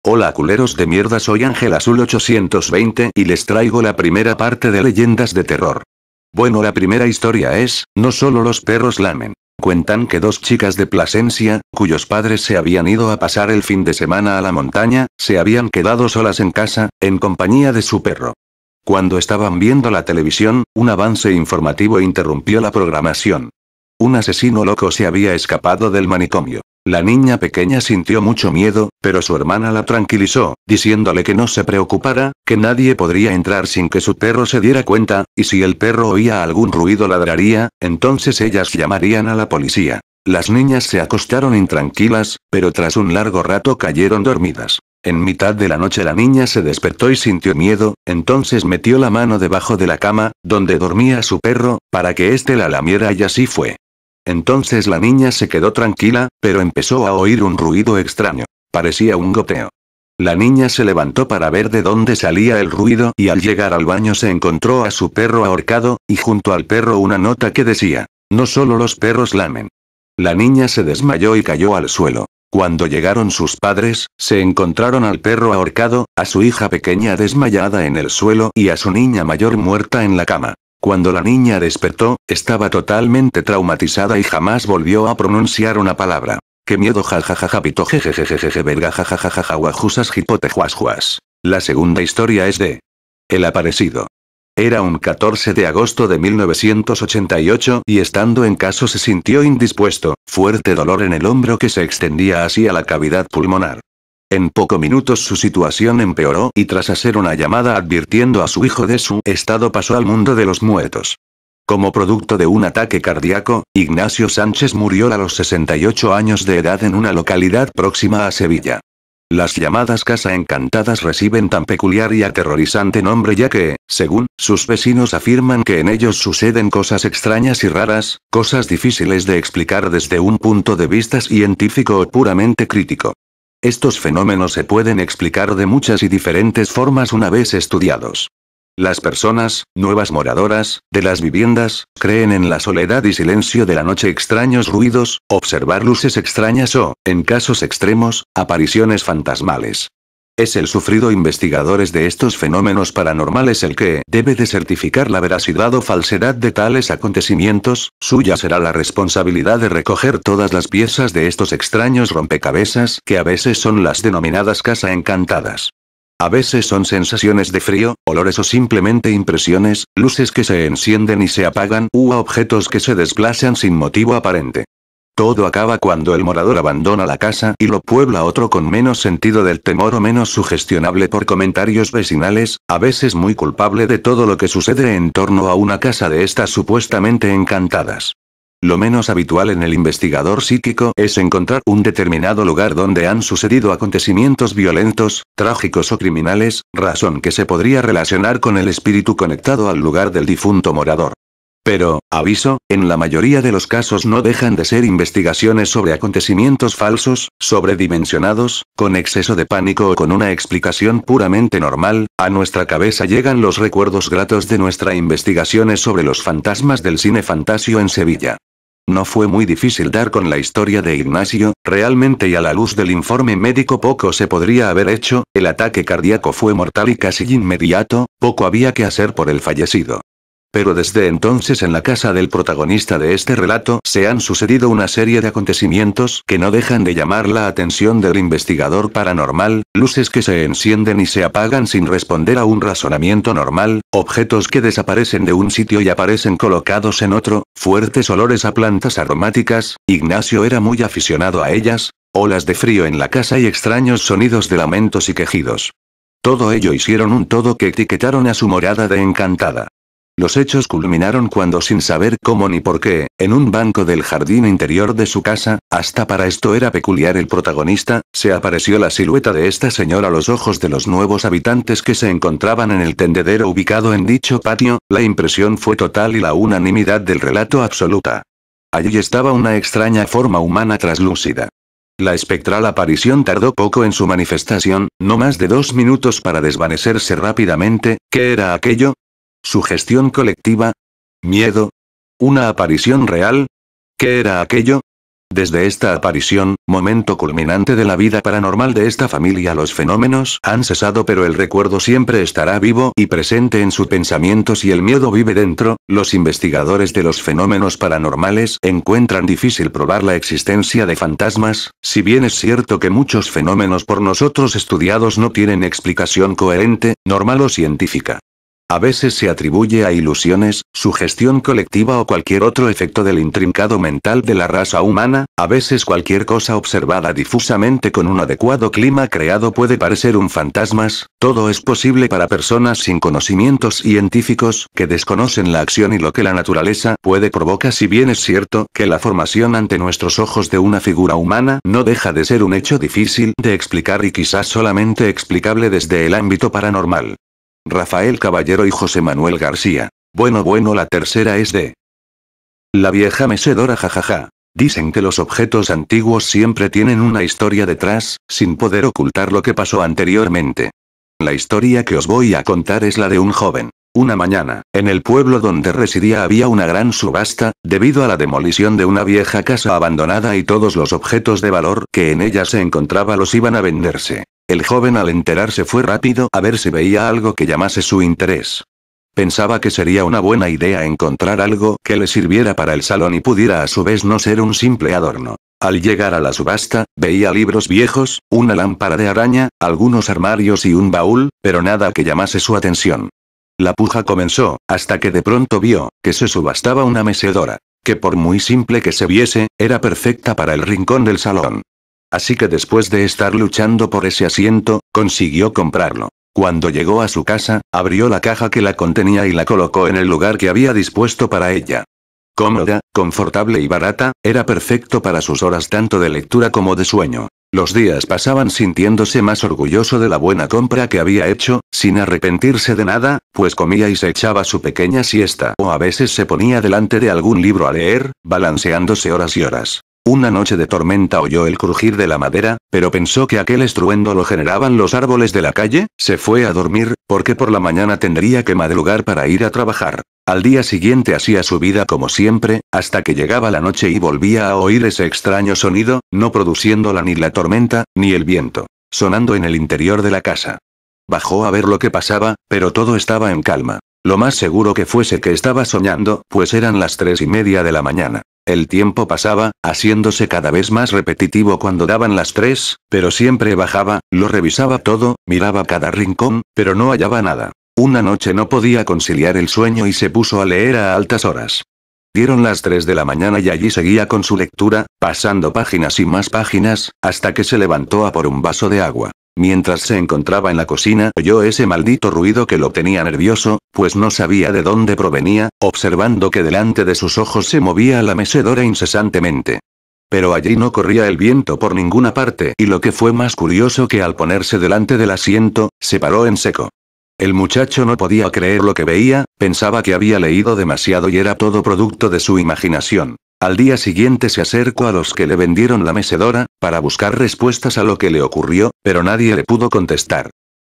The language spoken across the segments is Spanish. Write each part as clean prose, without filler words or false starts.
Hola culeros de mierda, soy Ángel Azul 820 y les traigo la primera parte de Leyendas de Terror. Bueno, la primera historia es, no solo los perros lamen. Cuentan que dos chicas de Plasencia, cuyos padres se habían ido a pasar el fin de semana a la montaña, se habían quedado solas en casa, en compañía de su perro. Cuando estaban viendo la televisión, un avance informativo interrumpió la programación. Un asesino loco se había escapado del manicomio. La niña pequeña sintió mucho miedo, pero su hermana la tranquilizó, diciéndole que no se preocupara, que nadie podría entrar sin que su perro se diera cuenta, y si el perro oía algún ruido ladraría, entonces ellas llamarían a la policía. Las niñas se acostaron intranquilas, pero tras un largo rato cayeron dormidas. En mitad de la noche la niña se despertó y sintió miedo, entonces metió la mano debajo de la cama, donde dormía su perro, para que éste la lamiera y así fue. Entonces la niña se quedó tranquila, pero empezó a oír un ruido extraño. Parecía un goteo. La niña se levantó para ver de dónde salía el ruido y al llegar al baño se encontró a su perro ahorcado, y junto al perro una nota que decía: no solo los perros lamen. La niña se desmayó y cayó al suelo. Cuando llegaron sus padres, se encontraron al perro ahorcado, a su hija pequeña desmayada en el suelo y a su niña mayor muerta en la cama. Cuando la niña despertó, estaba totalmente traumatizada y jamás volvió a pronunciar una palabra. ¡Qué miedo! Jajajaja pito jejejejeje verga jajajaja guajusas jipote juas. La segunda historia es de El aparecido. Era un 14 de agosto de 1988 y estando en casa se sintió indispuesto, fuerte dolor en el hombro que se extendía hacia la cavidad pulmonar. En pocos minutos su situación empeoró y tras hacer una llamada advirtiendo a su hijo de su estado pasó al mundo de los muertos. Como producto de un ataque cardíaco, Ignacio Sánchez murió a los 68 años de edad en una localidad próxima a Sevilla. Las llamadas Casa Encantadas reciben tan peculiar y aterrorizante nombre ya que, según sus vecinos afirman que en ellos suceden cosas extrañas y raras, cosas difíciles de explicar desde un punto de vista científico o puramente crítico. Estos fenómenos se pueden explicar de muchas y diferentes formas una vez estudiados. Las personas, nuevas moradoras, de las viviendas, creen en la soledad y silencio de la noche, extraños ruidos, observar luces extrañas o, en casos extremos, apariciones fantasmales. Es el sufrido investigadores de estos fenómenos paranormales el que debe de certificar la veracidad o falsedad de tales acontecimientos, suya será la responsabilidad de recoger todas las piezas de estos extraños rompecabezas que a veces son las denominadas casa encantadas. A veces son sensaciones de frío, olores o simplemente impresiones, luces que se encienden y se apagan u objetos que se desplazan sin motivo aparente. Todo acaba cuando el morador abandona la casa y lo puebla otro con menos sentido del temor o menos sugestionable por comentarios vecinales, a veces muy culpable de todo lo que sucede en torno a una casa de estas supuestamente encantadas. Lo menos habitual en el investigador psíquico es encontrar un determinado lugar donde han sucedido acontecimientos violentos, trágicos o criminales, razón que se podría relacionar con el espíritu conectado al lugar del difunto morador. Pero, aviso, en la mayoría de los casos no dejan de ser investigaciones sobre acontecimientos falsos, sobredimensionados, con exceso de pánico o con una explicación puramente normal. A nuestra cabeza llegan los recuerdos gratos de nuestras investigaciones sobre los fantasmas del cine Fantasio en Sevilla. No fue muy difícil dar con la historia de Ignacio, realmente, y a la luz del informe médico poco se podría haber hecho, el ataque cardíaco fue mortal y casi inmediato, poco había que hacer por el fallecido. Pero desde entonces en la casa del protagonista de este relato se han sucedido una serie de acontecimientos que no dejan de llamar la atención del investigador paranormal, luces que se encienden y se apagan sin responder a un razonamiento normal, objetos que desaparecen de un sitio y aparecen colocados en otro, fuertes olores a plantas aromáticas, Ignacio era muy aficionado a ellas, olas de frío en la casa y extraños sonidos de lamentos y quejidos. Todo ello hicieron un todo que etiquetaron a su morada de encantada. Los hechos culminaron cuando, sin saber cómo ni por qué, en un banco del jardín interior de su casa, hasta para esto era peculiar el protagonista, se apareció la silueta de esta señora a los ojos de los nuevos habitantes que se encontraban en el tendedero ubicado en dicho patio. La impresión fue total y la unanimidad del relato absoluta. Allí estaba una extraña forma humana traslúcida. La espectral aparición tardó poco en su manifestación, no más de 2 minutos para desvanecerse rápidamente. ¿Qué era aquello? ¿Sugestión colectiva? ¿Miedo? ¿Una aparición real? ¿Qué era aquello? Desde esta aparición, momento culminante de la vida paranormal de esta familia, los fenómenos han cesado, pero el recuerdo siempre estará vivo y presente en sus pensamientos y el miedo vive dentro. Los investigadores de los fenómenos paranormales encuentran difícil probar la existencia de fantasmas, si bien es cierto que muchos fenómenos por nosotros estudiados no tienen explicación coherente, normal o científica. A veces se atribuye a ilusiones, sugestión colectiva o cualquier otro efecto del intrincado mental de la raza humana. A veces cualquier cosa observada difusamente con un adecuado clima creado puede parecer un fantasma. Todo es posible para personas sin conocimientos científicos, que desconocen la acción y lo que la naturaleza puede provocar. Si bien es cierto que la formación ante nuestros ojos de una figura humana no deja de ser un hecho difícil de explicar y quizás solamente explicable desde el ámbito paranormal. Rafael Caballero y José Manuel García. Bueno, la tercera es de la vieja mecedora, jajaja. Dicen que los objetos antiguos siempre tienen una historia detrás, sin poder ocultar lo que pasó anteriormente. La historia que os voy a contar es la de un joven. Una mañana, en el pueblo donde residía había una gran subasta, debido a la demolición de una vieja casa abandonada y todos los objetos de valor que en ella se encontraba los iban a venderse. El joven al enterarse fue rápido a ver si veía algo que llamase su interés. Pensaba que sería una buena idea encontrar algo que le sirviera para el salón y pudiera a su vez no ser un simple adorno. Al llegar a la subasta, veía libros viejos, una lámpara de araña, algunos armarios y un baúl, pero nada que llamase su atención. La puja comenzó, hasta que de pronto vio que se subastaba una mecedora, que por muy simple que se viese, era perfecta para el rincón del salón. Así que después de estar luchando por ese asiento, consiguió comprarlo. Cuando llegó a su casa, abrió la caja que la contenía y la colocó en el lugar que había dispuesto para ella. Cómoda, confortable y barata, era perfecto para sus horas tanto de lectura como de sueño. Los días pasaban sintiéndose más orgulloso de la buena compra que había hecho, sin arrepentirse de nada, pues comía y se echaba su pequeña siesta, o a veces se ponía delante de algún libro a leer, balanceándose horas y horas. Una noche de tormenta oyó el crujir de la madera, pero pensó que aquel estruendo lo generaban los árboles de la calle. Se fue a dormir, porque por la mañana tendría que madrugar para ir a trabajar. Al día siguiente hacía su vida como siempre, hasta que llegaba la noche y volvía a oír ese extraño sonido, no produciéndola ni la tormenta, ni el viento, sonando en el interior de la casa. Bajó a ver lo que pasaba, pero todo estaba en calma. Lo más seguro que fuese que estaba soñando, pues eran las 3:30 de la mañana. El tiempo pasaba, haciéndose cada vez más repetitivo cuando daban las 3, pero siempre bajaba, lo revisaba todo, miraba cada rincón, pero no hallaba nada. Una noche no podía conciliar el sueño y se puso a leer a altas horas. Dieron las 3 de la mañana y allí seguía con su lectura, pasando páginas y más páginas, hasta que se levantó a por un vaso de agua. Mientras se encontraba en la cocina, oyó ese maldito ruido que lo tenía nervioso, pues no sabía de dónde provenía, observando que delante de sus ojos se movía la mecedora incesantemente. Pero allí no corría el viento por ninguna parte, y lo que fue más curioso que al ponerse delante del asiento, se paró en seco. El muchacho no podía creer lo que veía, pensaba que había leído demasiado y era todo producto de su imaginación. Al día siguiente se acercó a los que le vendieron la mecedora, para buscar respuestas a lo que le ocurrió, pero nadie le pudo contestar.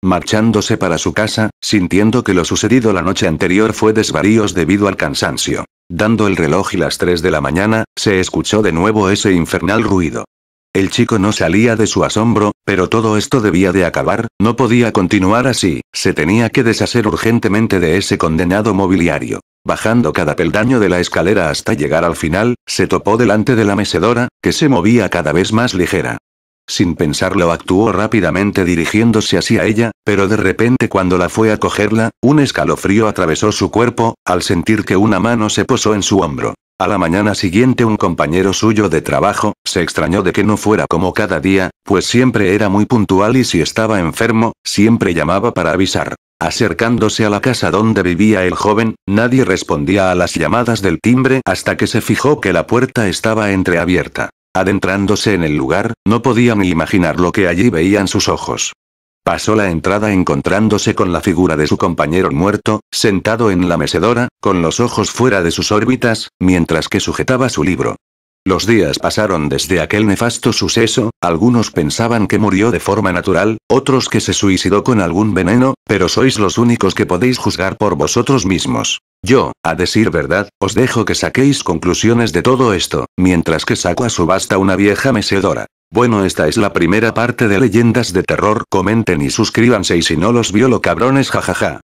Marchándose para su casa, sintiendo que lo sucedido la noche anterior fue desvaríos debido al cansancio. Dando el reloj y las 3 de la mañana, se escuchó de nuevo ese infernal ruido. El chico no salía de su asombro, pero todo esto debía de acabar, no podía continuar así, se tenía que deshacer urgentemente de ese condenado mobiliario. Bajando cada peldaño de la escalera hasta llegar al final, se topó delante de la mecedora, que se movía cada vez más ligera. Sin pensarlo actuó rápidamente dirigiéndose hacia ella, pero de repente cuando la fue a cogerla, un escalofrío atravesó su cuerpo, al sentir que una mano se posó en su hombro. A la mañana siguiente un compañero suyo de trabajo, se extrañó de que no fuera como cada día, pues siempre era muy puntual y si estaba enfermo, siempre llamaba para avisar. Acercándose a la casa donde vivía el joven, nadie respondía a las llamadas del timbre hasta que se fijó que la puerta estaba entreabierta. Adentrándose en el lugar, no podía ni imaginar lo que allí veían sus ojos. Pasó la entrada encontrándose con la figura de su compañero muerto, sentado en la mecedora, con los ojos fuera de sus órbitas, mientras que sujetaba su libro. Los días pasaron desde aquel nefasto suceso, algunos pensaban que murió de forma natural, otros que se suicidó con algún veneno, pero sois los únicos que podéis juzgar por vosotros mismos. Yo, a decir verdad, os dejo que saquéis conclusiones de todo esto, mientras que saco a subasta una vieja mecedora. Bueno, esta es la primera parte de Leyendas de Terror. Comenten y suscríbanse, y si no los vio lo cabrones, jajaja.